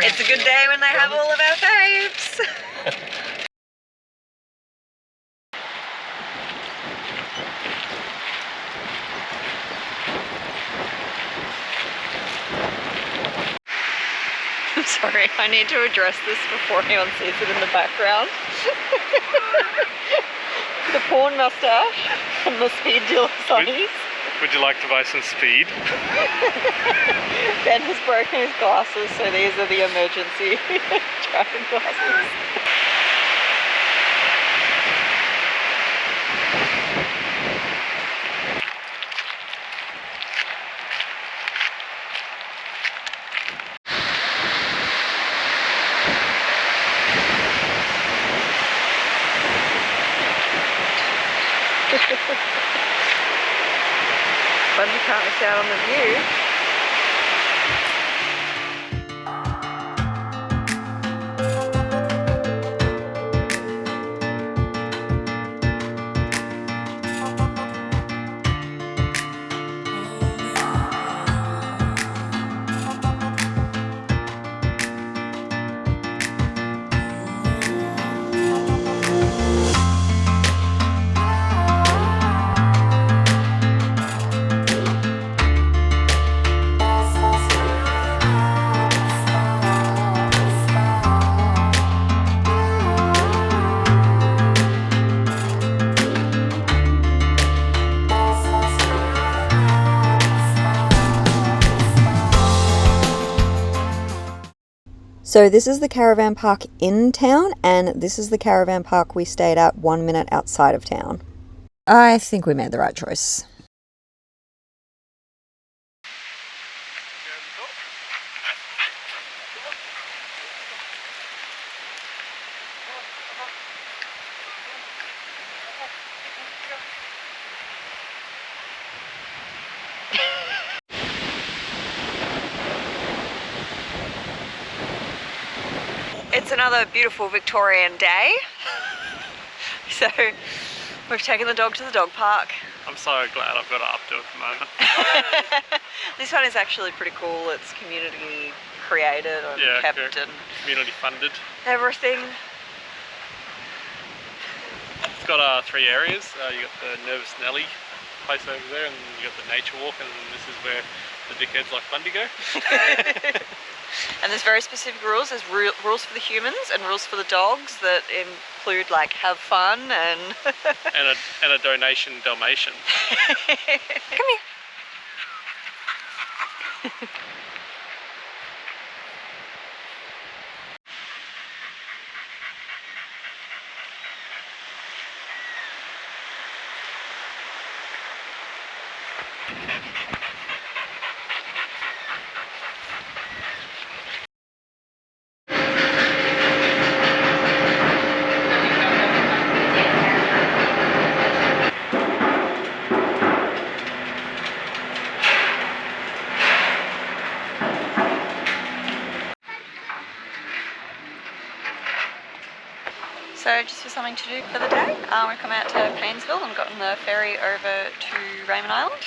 It's a good day when they have all of our faves. I'm sorry, I need to address this before anyone sees it in the background. The porn mustache and the speed dealer sunnies. Would you like to buy some speed? Ben has broken his glasses, so these are the emergency driving glasses. But you can't miss out on the view. So this is the caravan park in town, and this is the caravan park we stayed at 1 minute outside of town. I think we made the right choice. It's another beautiful Victorian day. So we've taken the dog to the dog park. I'm so glad I've got up to it at the moment. This one is actually pretty cool. It's community created and kept and community funded. Everything. It's got 3 areas. You got the Nervous Nelly place over there, and you got the nature walk, and this is where the dickheads like fun to go. And there's very specific rules. There's rules for the humans and rules for the dogs that include like have fun and and a donation Dalmatian. Come here. So just for something to do for the day, we've come out to Paynesville and gotten the ferry over to Raymond Island.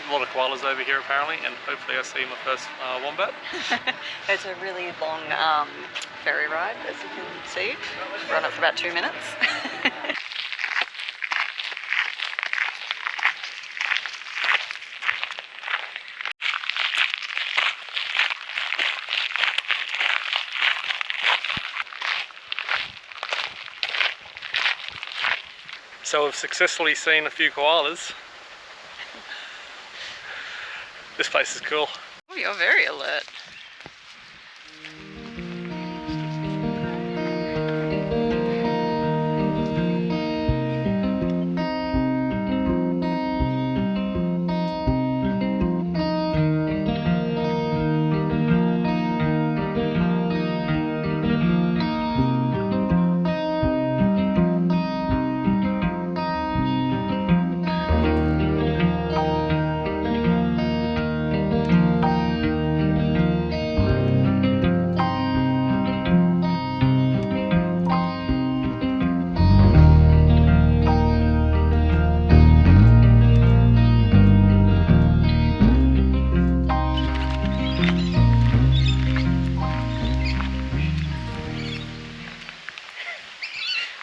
A lot of koalas over here apparently, and hopefully I see my first wombat. It's a really long ferry ride, as you can see. Run it for about 2 minutes. So we've successfully seen a few koalas. This place is cool. Oh, you're very alert.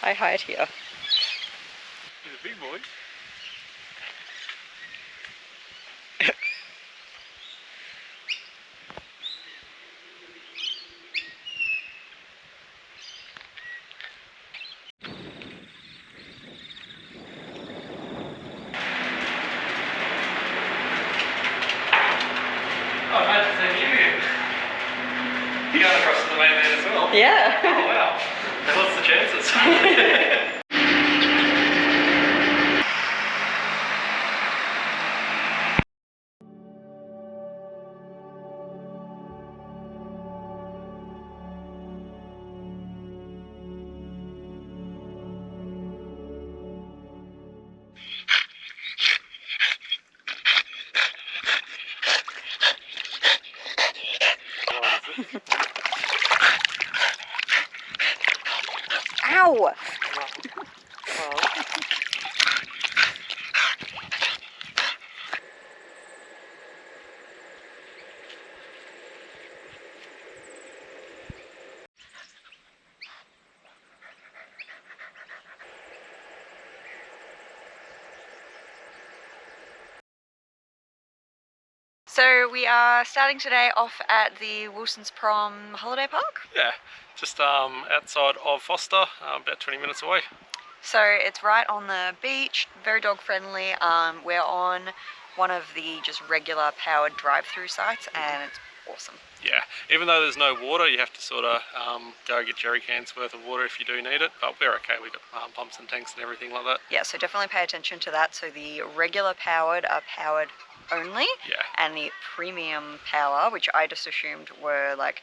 I hide here. He's a big boy. Oh, imagine seeing you here. You're going across to the mainland as well? Yeah. Oh, wow. And what's the chances? Ow! Well. So we are starting today off at the Willsons Prom holiday park. Yeah, just outside of Foster, about 20 minutes away. So it's right on the beach, very dog friendly. We're on one of the just regular powered drive-through sites and it's awesome. Yeah, even though there's no water, you have to sort of go get jerry cans worth of water if you do need it, but we're okay. We've got pumps and tanks and everything like that. Yeah, so definitely pay attention to that. So the regular powered are powered only, Yeah. and the premium power, which I just assumed were like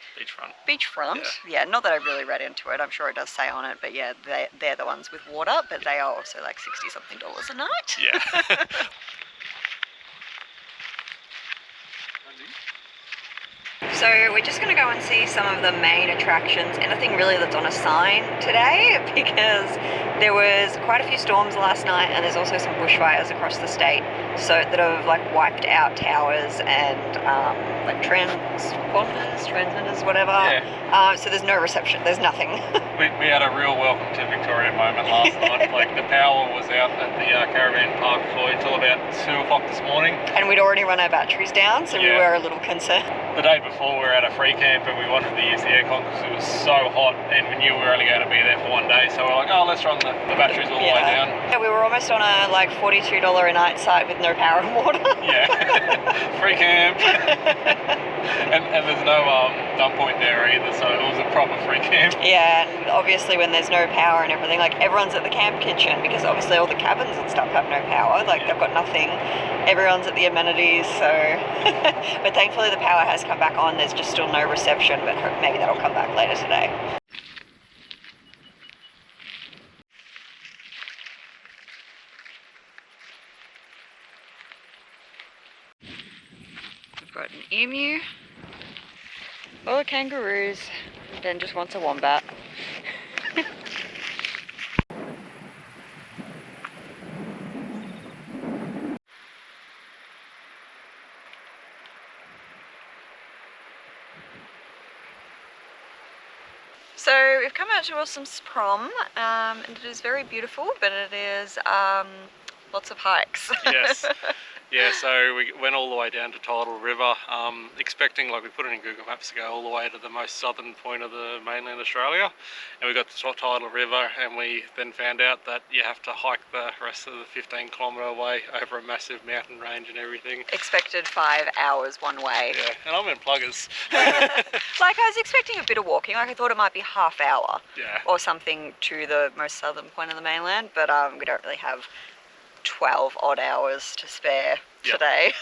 beachfront. Yeah, not that I really read into it. I'm sure it does say on it, but yeah, they're the ones with water, but they are also like $60-something a night. Yeah. So we're just going to go and see some of the main attractions, anything really that's on a sign today, because there was quite a few storms last night and there's also some bushfires across the state so that have like wiped out towers and like transmitters, whatever. Yeah. So there's no reception, there's nothing. We had a real welcome to Victorian moment last night. Like the power was out at the Caravan park for until about 2 o'clock this morning. And we'd already run our batteries down, so we were a little concerned. The day before we were at a free camp and we wanted to use the aircon because it was so hot and we knew we were only going to be there for one day, so we're like, oh, let's run the batteries all the way down. Yeah, we were almost on a like $42 a night site with no power and water. Yeah, free camp. and there's no dump point there either, so it was a proper free camp. Yeah, and obviously when there's no power and everything, like everyone's at the camp kitchen because obviously all the cabins and stuff have no power, like they've got nothing. Everyone's at the amenities, so but thankfully the power has come back on. There's just still no reception, but maybe that'll come back later today. We've got an emu, all the kangaroos, then just wants a wombat. So we've come out to Willsons Prom, and it is very beautiful, but it is lots of hikes. Yes. Yeah, so we went all the way down to Tidal River, expecting, like we put it in Google Maps, to go all the way to the most southern point of the mainland Australia, and we got to Tidal River and we then found out that you have to hike the rest of the 15-kilometre way over a massive mountain range and everything. Expected 5 hours one way. Yeah, and I'm in pluggers. Like I was expecting a bit of walking, like I thought it might be half hour or something to the most southern point of the mainland, but we don't really have 12 odd hours to spare today.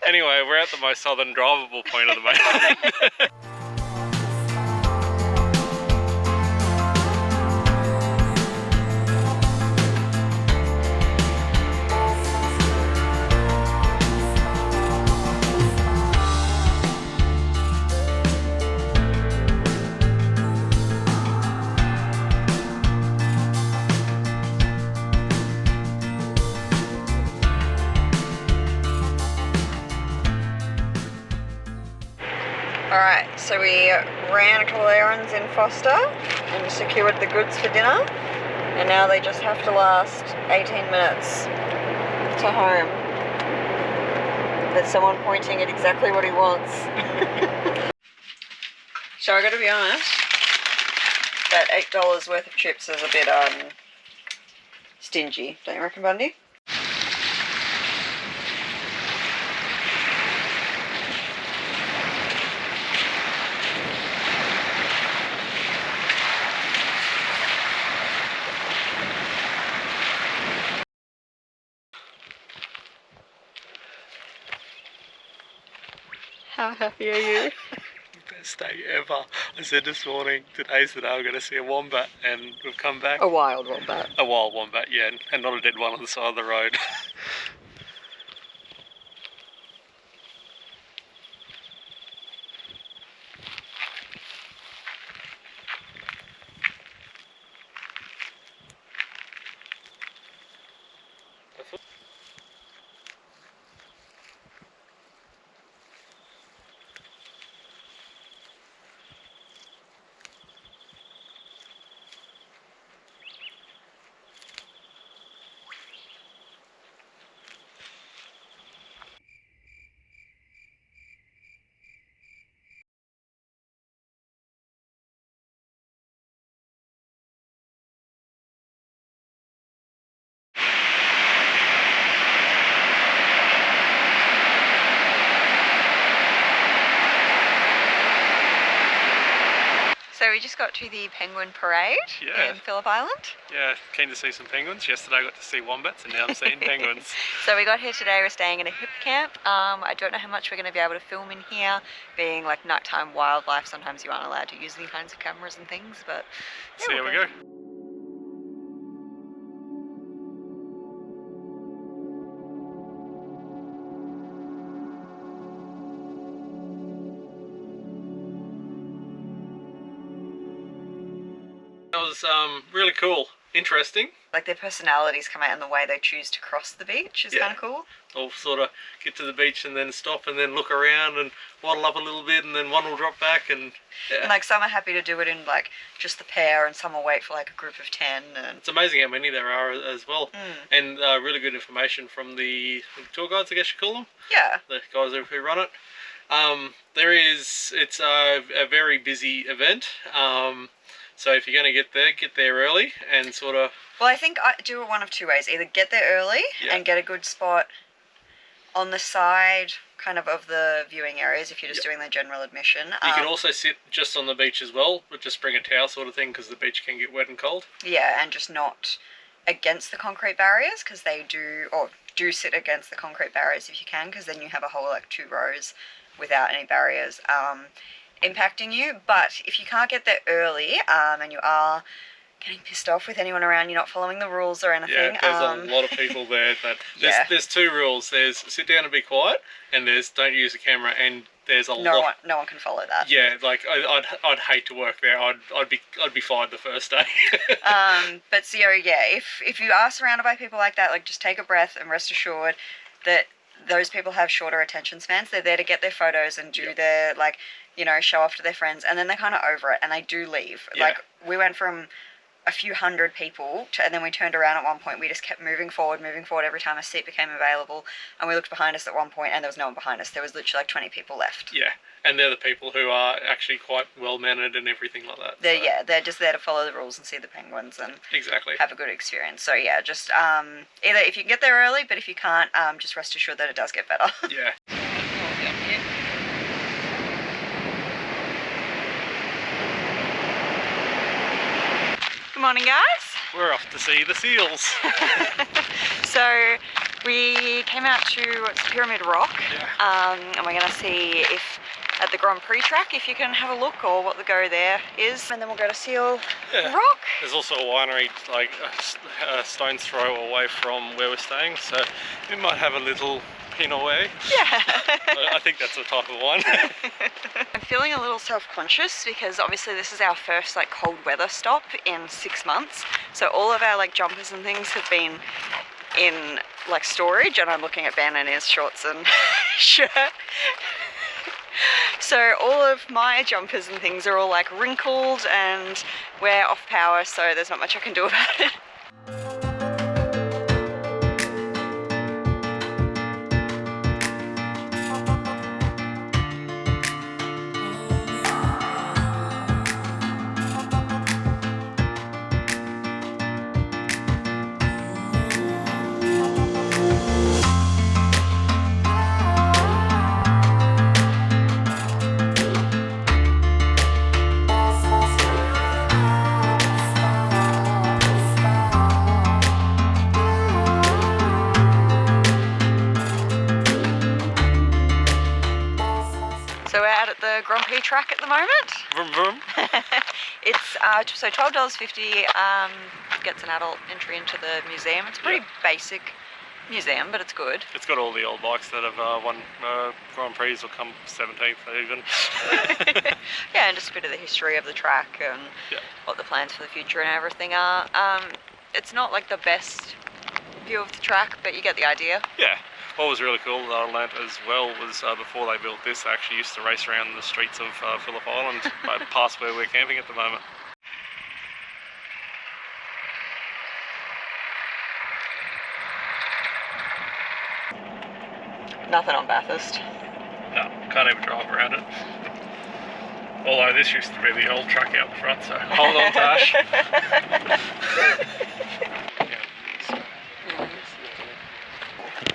Anyway, we're at the most southern drivable point of the mainland. Alright, so we ran a couple of errands in Foster and secured the goods for dinner. And now they just have to last 18 minutes to home. There's someone pointing at exactly what he wants. So I gotta be honest, that $8 worth of chips is a bit stingy, don't you reckon, Bundy? How happy are you? Best day ever. I said this morning, today's the day I'm going to see a wombat, and we've come back. A wild wombat. A wild wombat, yeah, and not a dead one on the side of the road. So we just got to the penguin parade in Phillip Island. Yeah, keen to see some penguins. Yesterday I got to see wombats, and now I'm seeing penguins. So we got here today, we're staying in a hip camp. I don't know how much we're going to be able to film in here. Being like nighttime wildlife, sometimes you aren't allowed to use any kinds of cameras and things, but yeah, So here we go. That was really cool, interesting. Like their personalities come out in the way they choose to cross the beach is kind of cool. They'll sort of get to the beach and then stop and then look around and waddle up a little bit, and then one will drop back, and And like some are happy to do it in like just the pair, and some will wait for like a group of 10. And it's amazing how many there are as well. And really good information from the tour guides, I guess you call them. Yeah. The guys who run it. It's a very busy event. So if you're going to get there early and sort of... Well, I think I do it one of two ways. Either get there early and get a good spot on the side kind of the viewing areas if you're just doing the general admission. You can also sit just on the beach as well, but just bring a towel sort of thing, because the beach can get wet and cold. Yeah, and just not against the concrete barriers, because they do sit against the concrete barriers if you can, because then you have a whole like 2 rows without any barriers impacting you. But if you can't get there early and you are getting pissed off with anyone around you not following the rules or anything. Yeah, there's a lot of people there. There's 2 rules. There's sit down and be quiet, and there's don't use a camera, and there's no one can follow that. Yeah, like I'd hate to work there. I'd be fired the first day. But so yeah, if you are surrounded by people like that, like just take a breath and rest assured that those people have shorter attention spans. They're there to get their photos and do their like, you know, show off to their friends, and then they're kind of over it and they do leave. Yeah. Like we went from a few hundred people and then we turned around at one point. We just kept moving forward every time a seat became available, and we looked behind us at one point and there was no one behind us. There was literally like 20 people left. Yeah, and they're the people who are actually quite well mannered and everything like that. They're just there to follow the rules and see the penguins and exactly have a good experience. So yeah, just either if you can get there early, but if you can't, just rest assured that it does get better. Yeah. Good morning, guys. We're off to see the seals. So we came out to Pyramid Rock, and we're going to see if at the Grand Prix track if you can have a look or what the go there is, and then we'll go to Seal Rock. There's also a winery like a stone's throw away from where we're staying, so we might have a little pin away. Yeah. I think that's the type of wine. I'm feeling a little self-conscious because obviously this is our first like cold weather stop in 6 months, so all of our like jumpers and things have been in like storage, and I'm looking at Ben and his shorts and shirt. So all of my jumpers and things are all like wrinkled and we're off power, so there's not much I can do about it. track at the moment. Vroom vroom. It's so $12.50 gets an adult entry into the museum. It's a pretty basic museum, but it's good. It's got all the old bikes that have won Grand Prix or come 17th even. Yeah, and just a bit of the history of the track and what the plans for the future and everything are. It's not like the best view of the track, but you get the idea. Yeah. What was really cool that I learnt as well was before they built this, they actually used to race around the streets of Phillip Island, past where we're camping at the moment. Nothing on Bathurst. No, can't even drive around it. Although this used to be the old track out the front, so hold on, Tash.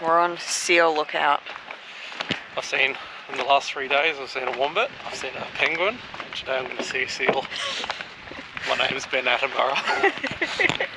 We're on seal lookout. I've seen, in the last 3 days, I've seen a wombat, I've seen a penguin, and today I'm going to see a seal. My name's Ben Attenborough.